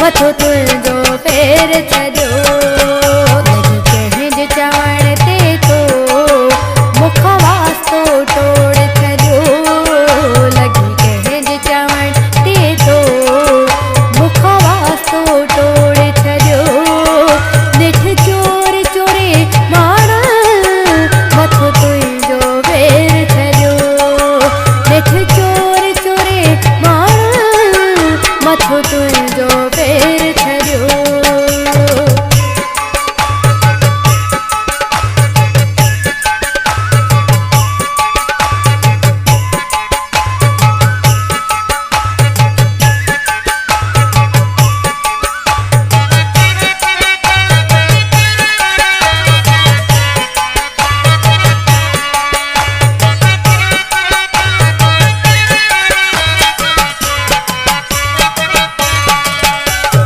मथो तुंहिंजो फेर छॾियो। लॻी कंहिंजे चवण ते तो मुख वास्तो टोड़ छॾियो। लॻी कंहिंजे चवण ते तो मुख वास्तो टोड़ छॾियो। ॾिठ चोर चोरे माण मथो तुंहिंजो फेर छॾियो। ॾिठ चोर चोरे माण मथो तुंहिंजो फेर छॾियो।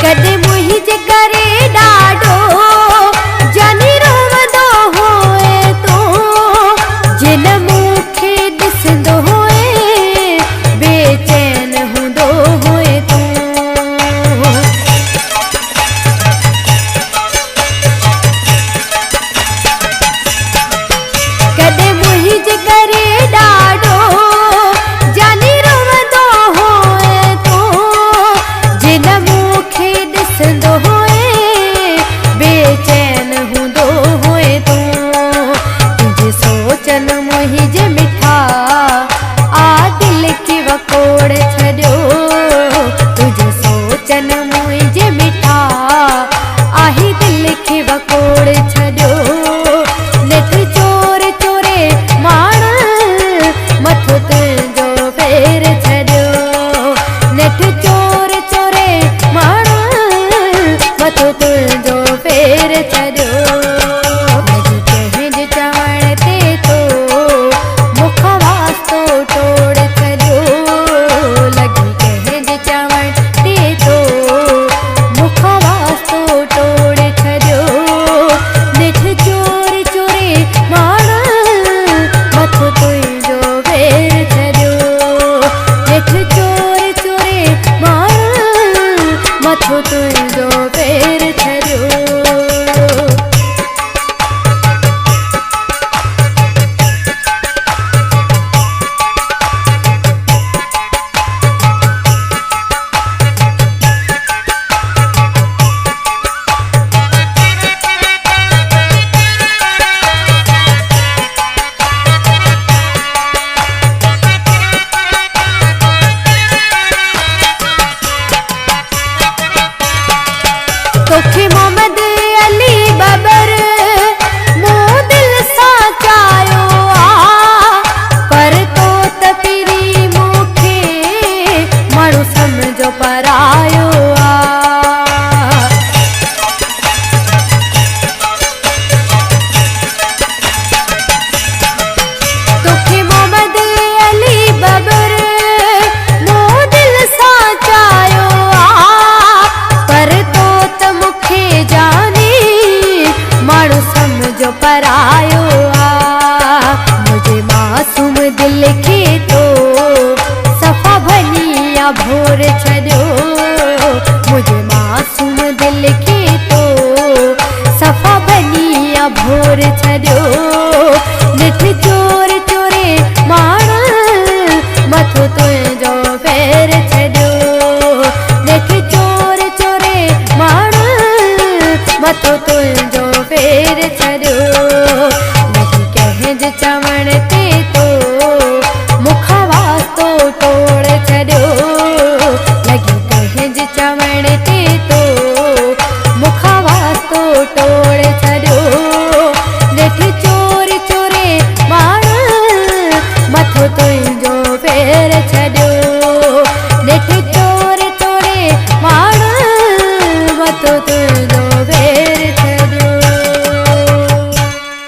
कॾहिं मुंहिंजे करे ॾाढो जानी रोवंदो हुए तो, जिन मूंखे ॾिसंदो हुए बेचैन हूंदो हुए तो। कॾहिं मुंहिंजे करे ॾाढो जानी रोवंदो हुए तो, जिन मूंखे ॾिसंदो हुए बेचैन हूंदो हुए तो। तुंहिंजे सोचन मुंहिंजे मिठा आ दिल खे वकोड़ छॾियो। तुंहिंजे सोचन मुंहिंजे मिठा आहे दिल खे वकोड़ छॾियो। ॾिठ चोर चोरे माण मथो तुंहिंजो फेर छॾियो। ॾिठ चोर चोरे माण मथो तुंहिंजो फेर छॾियो। लॻी कंहिंजे चवण ते तो मुख वास्तो टोड़ छॾियो। लॻी कंहिंजे चवण ते तो मुख वास्तो टोड़ छॾियो। ॾिठ चोर चोरे माण मथो तुंहिंजो फेर छॾियो। ॾिठ चोर चोरे माण मथो तुंहिंजो फेर छॾियो। तोखे मोहम्मद अली बबर मूं दिल सां चाहियो आ, पर तो त पहिरीं मूंखे माण्हू सम्झो परायो आ। तोखे मोहम्मद अली बबर मूं दिल सां चाहियो आ, पर तो त मूंखे जाने माण्हू सम्झो परायो आ। मुंहिंजे मासूम दिल खे तो सफ़ा भनिया भोर छॾियो। मुंहिंजे मासूम दिल खे तो सफ़ा भनिया भोर छॾियो। ॾिठ चोर चोरे माण मथो तुंहिंजो फेर छॾियो। ॾिठ चोर चोरे माण मथो तुंहिंजो फेर छॾियो।